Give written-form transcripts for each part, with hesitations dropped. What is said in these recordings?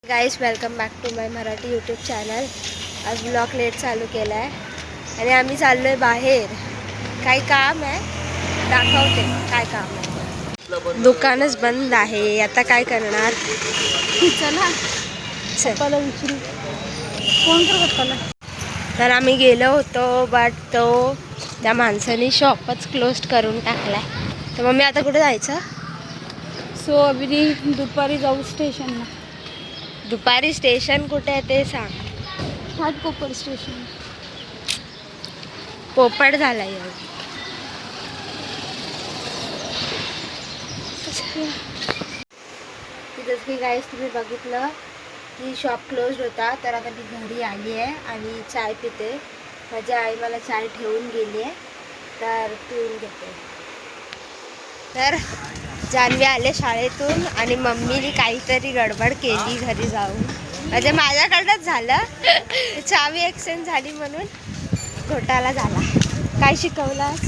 Guys welcome back to my Marathi YouTube channel. आज blog late चालू केला आहे आणि आम्ही चाललो आहे बाहेर. काही काम आहे, दाखवते काय काम आहे. दुकानच बंद आहे, आता काय करणार. चला चला विचारू फोन कर पप्पाला. तर आम्ही गेलो होतो बट त्या माणसाने शॉपच क्लोज करून टाकलाय. तर मग मी आता कुठे जायचं. सो अभी दुपारी जाऊ स्टेशनला. दुपारी स्टेशन कुठे आहे ते सांग. घाटकोपर स्टेशन. पोपट झाला यार. जसं की गाईस तुम्ही बघितलं की शॉप क्लोज होता. तर आता मी घरी आली आहे आणि चाय पिते. माझी आई मला चाय ठेवून गेली आहे, तर पिऊन घेते. तर जान्हवी आले शाळेतून आणि मम्मीने काहीतरी गडबड केली घरी जाऊन. म्हणजे माझ्याकडनंच झालं. चावी एक्सचेंज झाली म्हणून घोटाळा झाला. काय शिकवलास?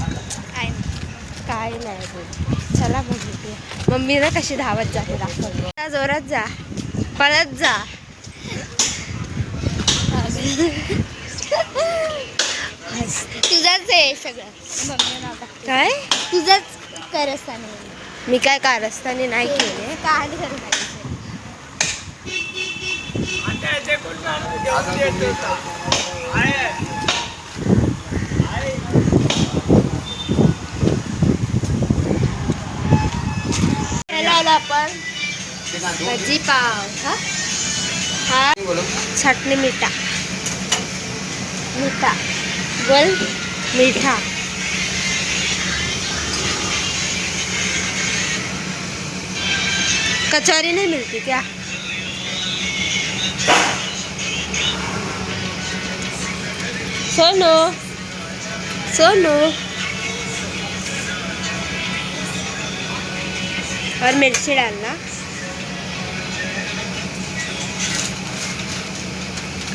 काय नाही बोल. चला बघूया मम्मी ना कशी धावत जाते दाखव. जोरात जा, पळत जा. तुझंच आहे सगळं. काय तुझंच कारस्थान. मी काय कारस्थानी नाही केले. काय आपण भजी पाव. हा चटणी मीठा बोल. मीठा कचौरी नहीं मिलती क्या? सोनू सोनू. और मिर्ची डालना.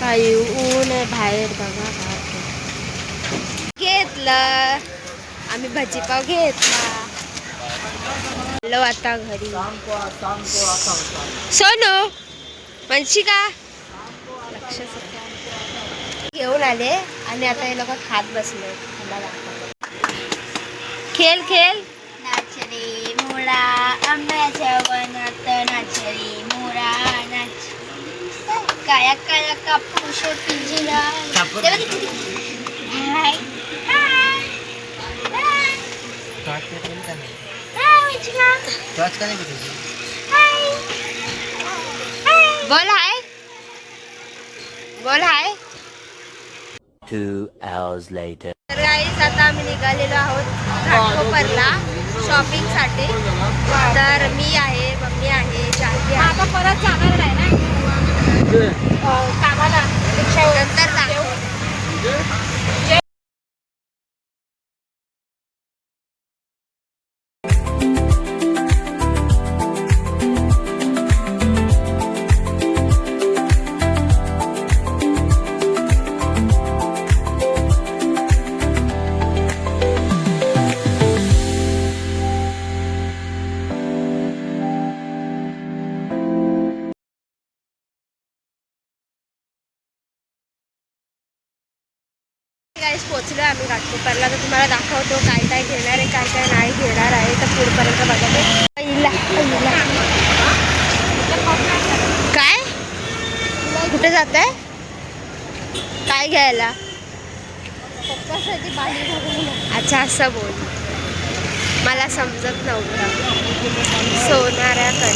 काही ऊन आहे बाहेर बघा. घेतलं आम्ही भजीपाव घेतला. आलो आता घरी. सोनू वंशिका घेऊन आले आणि आता हे लोक खात बसले. खेळ खेळ. नाचरे मोरा आंब्याच्या वनात नाचरे मोरा नाच. काया काया कापूस पिंजरा. हाय बोल हाय. बोल हाय. 2 hours later. तर गाईस आता आम्ही निघालेलो आहोत घाटकोपरला शॉपिंगसाठी. तर मी आहे, मम्मी आहे, जान्हवी आहे. आता परत जाणार नाही ना कामाला. नंतर दाखव. गाईस पोचलो आम्ही घाटकोपरला. तर तुम्हाला दाखवतो काय काय घेणार आहे, काय काय नाही घेणार आहे. तर पुढपर्यंत बघा. काय कुठे जात आहे? काय घ्यायला? पप्पासाठी बाहेर. अच्छा असं बोल. मला समजत नव्हतं. सोनाऱ्याकडे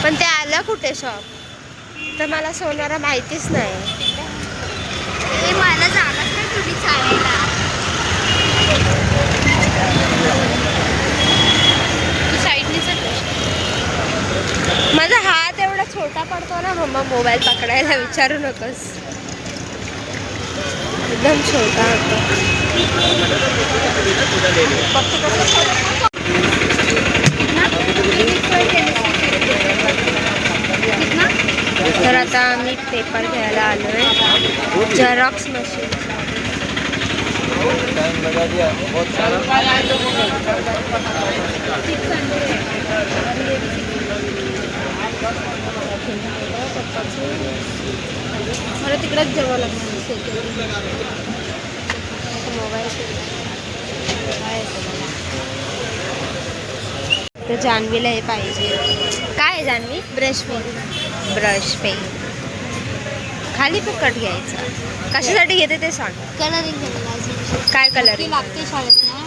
पण ते आलं कुठे शॉप. तर मला सोनारा माहितीच नाही. मला जागाच नाही तुझी चालायला. तू साईडने माझा हात एवढा छोटा पडतो ना मम्मा मोबाईल पकडायला. विचारू नकोस. एकदम छोटा होता. तर आता आम्ही पेपर घ्यायला आलोय. Xerox machine. टाइम लगा दिया बहुत सारा। मला तिकडेच जेवावं लागणार मोबाईल तर जान्हवीला हे पाहिजे. काय आहे जान्हवी? ब्रश पेन खाली फुकट घ्यायचं. कशासाठी घेते ते सांग. कलरिंग काय कलरिंग लागते शाळेत ना.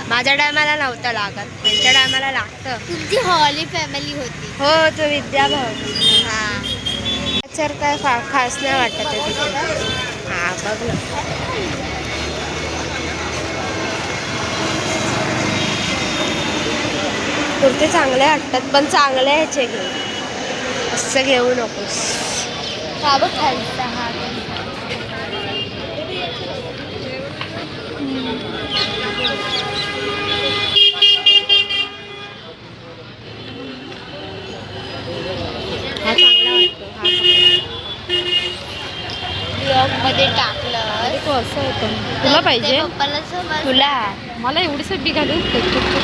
माझ्या टायमाला नव्हतं लागत, त्यांच्या टायमाला लागतं. तुमची हॉली फॅमिली होती. हो तो विद्याभाव. हां सर काय खास नाही वाटत आहे तिथे. हां बघ ना. कुर्ते चांगले वाटतात पण चांगले ह्याचे घे, असं घेऊ नकोस. हा बघ खालचा हा. हा चांगला वाटतो. ब्लॉग मध्ये टाकलं तो असं आहे पण तुला पाहिजे. पप्पाला समज. तुला मला एवढी सब्बी घालून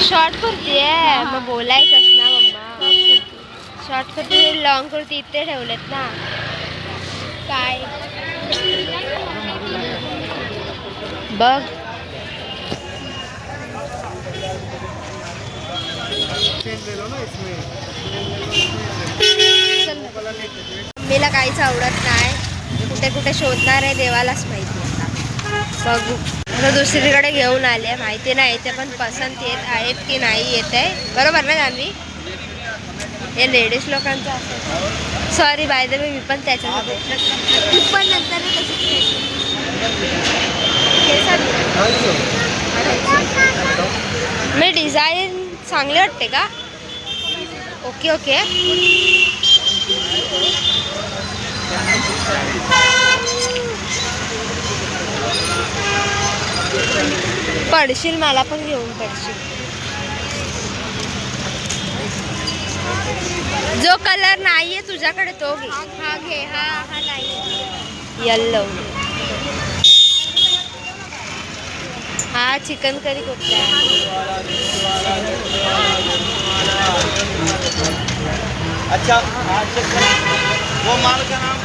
शॉर्ट कुर्ती आहे मग बोलायचंच ना मम्मा. शॉर्ट कुर्ती लॉंग कुर्ती इथे ठेवलेत ना. काय बघ मम्मीला काहीच आवडत नाही. कुठे कुठे शोधणार आहे देवालाच माहिती. आता बघू. आता दुसरीकडे घेऊन आले, माहिती नाही इथे पण पसंत येत आहेत की नाही येत आहे. बरोबर ना जान्हवी? हे लेडीज लोकांचं असं. सॉरी बाय द वे मी पण त्याच्यामध्ये तू पण नंतर मी डिझाईन चांगली वाटते का? Okay okay. पडशील मला पण घेऊन पडशील. जो कलर नाहीये तुझ्याकडे तो घे. हा घे. हा नाही. येल्लो. हा चिकन करी कुठला अच्छा वो माल का नाम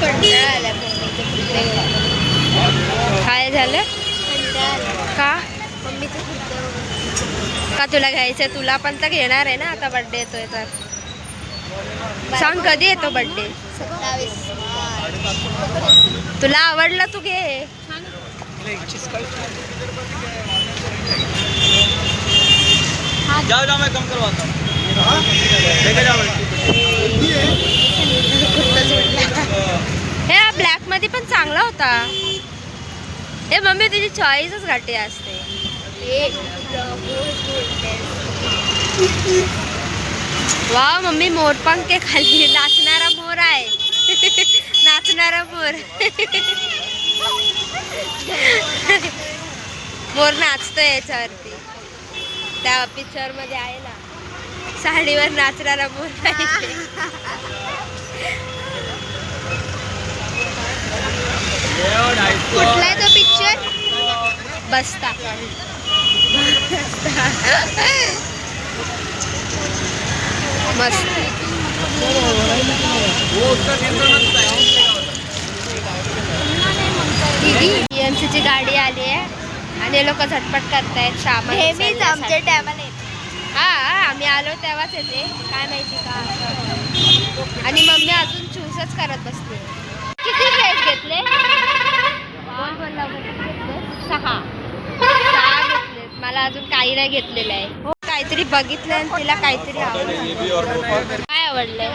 कंटाळा आला. काय झालं का? मम्मीचं कुर्ता का तुला घ्यायचं? तुला पण तर घेणार आहे ना आता. बर्थडे येतोय तर सांग कधी येतो बर्थडे? 27. तुला आवडलं तू घे. जाओ जाओ मैं कम करवाता हूँ. लेके जाओ. हे ब्लॅक मध्ये पण चांगला होता. हे मम्मी तुझी चॉईसच घाटी असते. वा मम्मी मोरपंख खाली नाचणारा मोर आहे. नाचणारा मोर. मोर नाचतोय याच्यावरती. त्या पिक्चर मध्ये आहे ना, साडीवर नाचणारा मोर आहे. कुठला आहे तो पिक्चर? बसता. मस्त. ची गाडी आली आहे आणि हे लोक झटपट करतायत सामान नेहमीच उचलण्यासाठी. आमच्या टायमाला हा आम्ही आलो तेव्हाच येते. काय माहिती का असं. आणि मम्मी अजून चूसच करत बसते. किती ड्रेस घेतले? 6 घेतले. मला अजून काही नाही घेतलेलं आहे. हो काहीतरी बघितलं आणि तिला काहीतरी आवडलं. काय आवडलंय?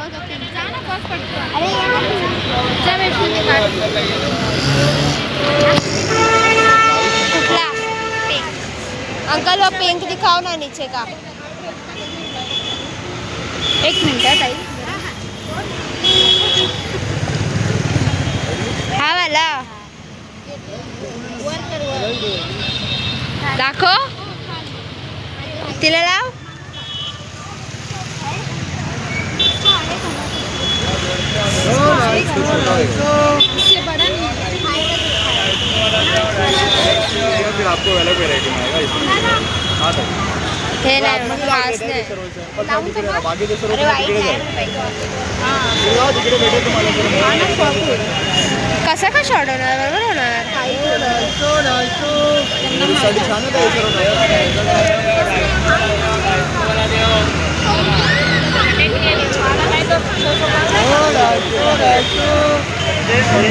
कुठला? पिंक. अंकल वो पिंक दिखाओ ना नीचे का. एक मिनिट ताई. हा वाला दाखव. तिला लाव. फिर आपको अलग वेरायटी में आएगा इसमें हाँ तो हे नाही खास नाही बाकी ते सर्व अरे वाईट तिकडे नाही जाईल. पाहिजे. तिकडे भेटेल तुम्हाला सर्व. कसा का शॉर्ट होणार बरोबर होणार साठी छान आहे हे सर्व.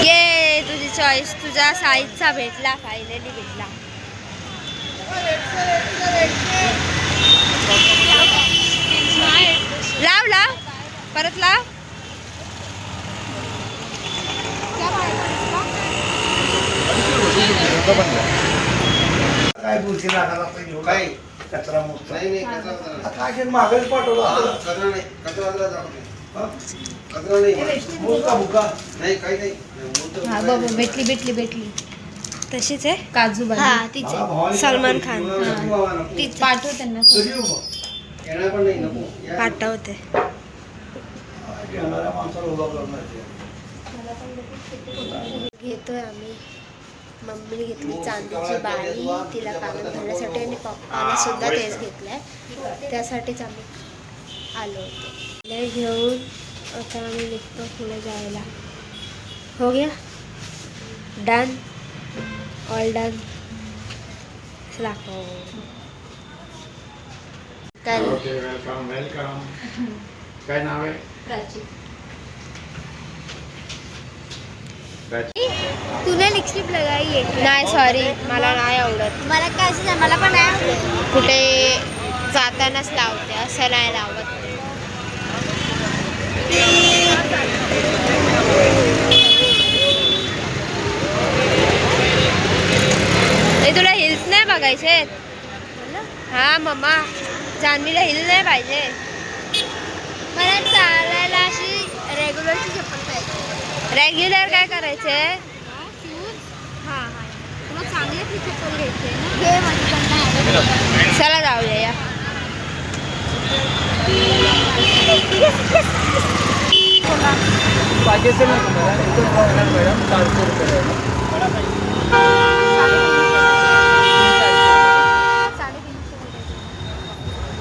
ये तुझी चॉईस तुझ्या साईजचा भेटला फायनली भेटला लाव लाव परत लाव काय बोलशील राहणार पाहिजे काय कचरा मुक्त नाही काय मागच पाठवला कचरा नाही कचरा नाही मुका मुका नाही काही नाही हा बाबा भेटली तशीच आहे काजू हा तीच आहे. सलमान खान तीच पाठव त्यांना येणार पण नाही नको पाठवते येणाऱ्या माणसाला उभा करणार घेतोय आम्ही मम्मीने घेतली चांदीची बाळी तिला कानात घालण्यासाठी आणि पप्पाने सुद्धा तेच घेतलंय त्यासाठीच आम्ही आलो होतो लय घेऊन आता आम्ही निघतो पुढे जायला हो गया डन ऑल डन चला कल वेलकम वेलकम काय नाव आहे तूने लिपस्टिक लगाई है नाही सॉरी मला नाही आवडत मला काय असं मला पण नाही आवडत. कुठे जातानाच लावते असं नाही लावत तुला हिल्स नाही बघायचे हा मम्मा जान्हवीला हिल नाही पाहिजे मला चालायला अशी रेग्युलरची चप्पल पाहिजे. रेग्युलर काय करायचे हा हा तुला चांगली चप्पल घ्यायची घे माझी चला जाऊया या पाहिजे असेल ना तुम्हाला इथून होणार मॅडम 400 रुपये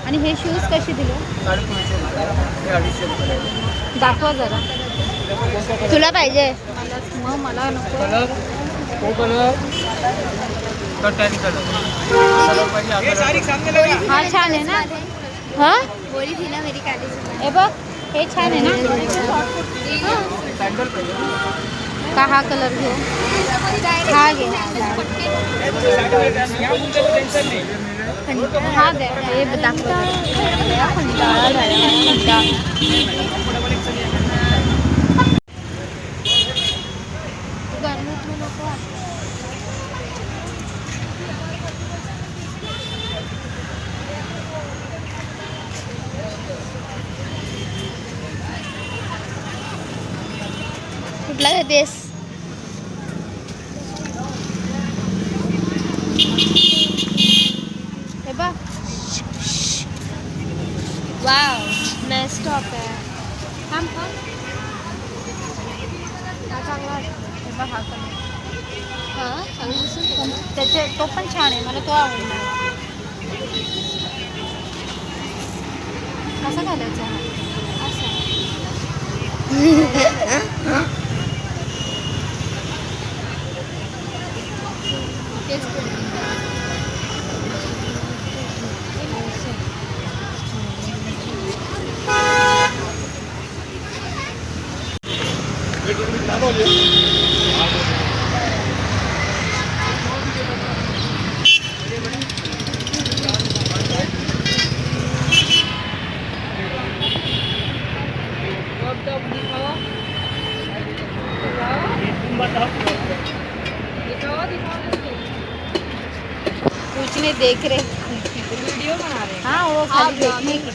आणि हे शूज कसे दिले 350 रुपये हे 250 रुपये दाखवा जरा तुला पाहिजे मग मला नको कलर तो कलर तो 10 कलर कलर पाहिजे हा छान आहे ना हा बोली थी ना मेरी काली हे बघ हे छान आहे ना सॅन्डल पाहिजे का हा कलर घेऊ हा घे हा दे हे दाखवा कुठला घेतेस हे बघ वाव नाईस टॉप आहे थांब थांब हा चांगला वाटतो हे बघ हा कलर हा चांगलं दिसेल त्याचे तो पण छान आहे मला तो आवडला कसा घालायचा हा असा तेच कुछ नहीं देख रहे वीडियो बना रहे हाँ वो खाली देखने की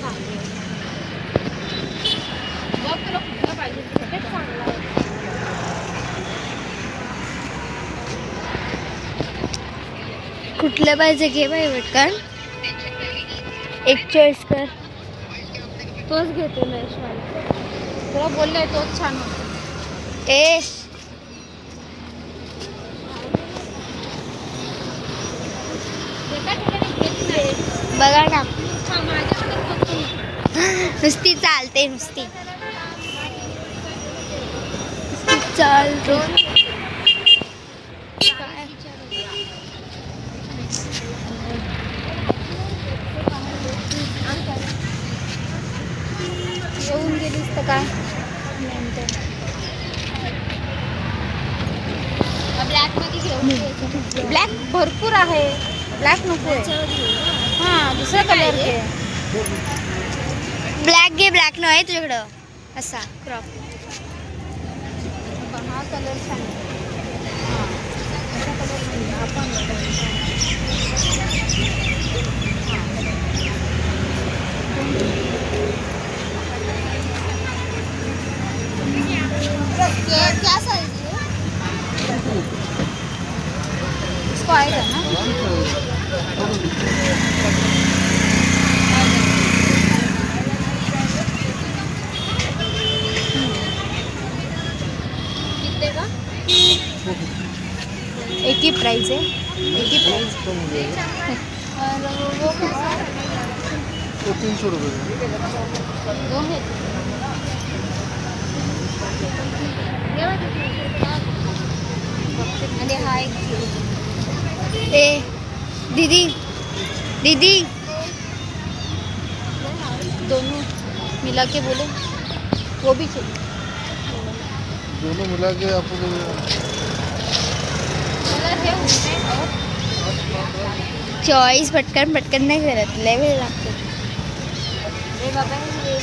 कुठलं पाहिजे घे बाई पटकन एक चॉईस कर तोच घेते महेश तुला बोलले तोच छान होता. ए एका ठिकाणी घेत नाही. बघा ना हा, माझ्याकडे फक्त नुसती चालते नुसती चालते. येऊन गेलीस तर काय ब्लॅक मध्ये घेऊन ब्लॅक भरपूर आहे. ब्लॅक नको हा दुसरा कलर घे. ब्लॅक घे. ब्लॅक नाही तुझ्याकडं असा क्रॉप. हा कलर छान आहे. असा कलर नाही आपण क्या साइज इसको आएगा ना. कितने का एक ही प्राइस है. एक ही प्राइस. और वो कैसा है? तो 300 रुपये दोन घेतले. आणि हा एक ए दीदी दीदी दोनों मिला के बोले वो भी चाहिए. दोनों मिला के आपको कलर है उसमें और चॉईस पटकन पटकन नाही करत. लय वेळ लागतो. ये बाबा ये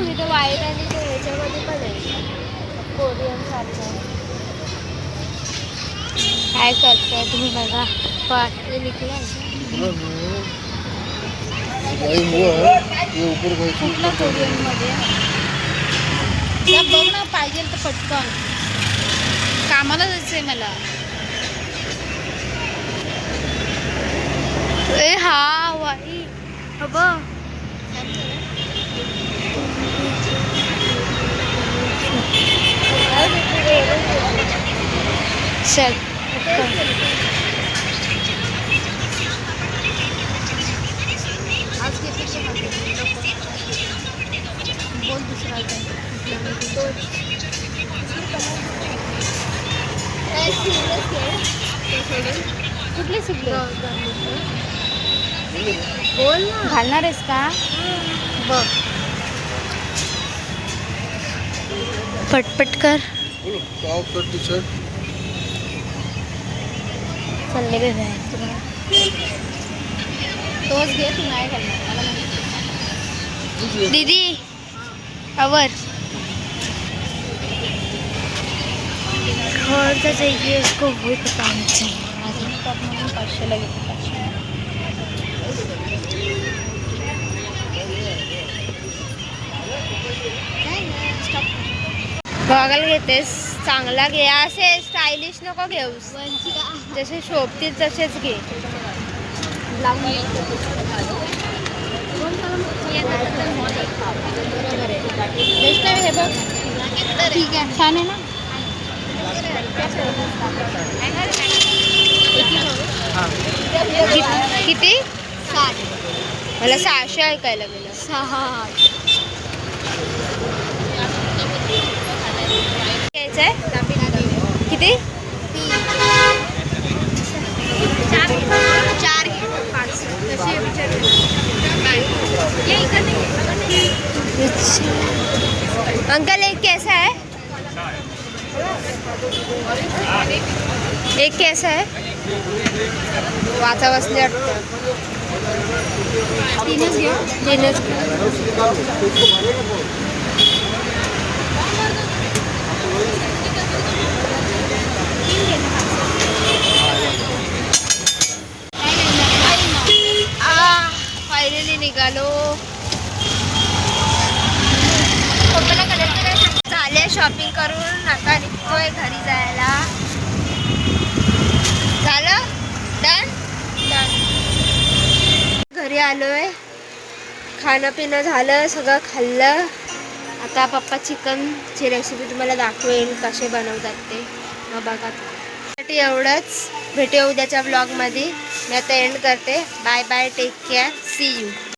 मी तर वाईट आणि ते ह्याच्यामध्ये पण आहे कोरियन सारखं. काय करताय तुम्ही बघा. पण हे निकला वही हुआ है ये ऊपर का कुठला कोरियनमध्ये बघ ना पाहिजे तर पटकन कामाला जायचं आहे मला. ए हा वाई अबा चल आज किती बोल दुसरा कुठले शिकले बोल ना. घालणार आहेस का. बघ पटपट कर. टॉप टी शर्ट चालले बघा तुम्हाला. तोच घे तू नाही घालणार मला माहिती. दीदी अवर घर का चाहिए उसको वही पता नहीं चाहिए. माझं टॉप म्हणून 500ला घेते. 500 गॉगल घेतेस चांगला घे. असे स्टायलिश नको घेऊस. जसे शोभतील तसेच घे. बेस्ट आहे हे बघ. ठीक आहे छान आहे ना. किती 60 मला 600 ऐकायला गेलं. 60 घ्यायचंय किती. 4 अंकल एक कैसा है. एक कैसा है. वाचा बसले वाटतं. तीनच घेऊ. तीनच. फायनली निघालो. चालेल शॉपिंग करून आता निघतोय घरी जायला. झालं डन. घरी आलोय, खाणं पिणं झालं, सगळं खाल्लं. आता पप्पा चिकनची रेसिपी तुम्हाला दाखवेल कसे बनवतात ते, मग बघा. त्यासाठी एवढंच, भेटूया उद्याच्या ब्लॉगमध्ये. मी आता एंड करते. Bye bye, take care, see you.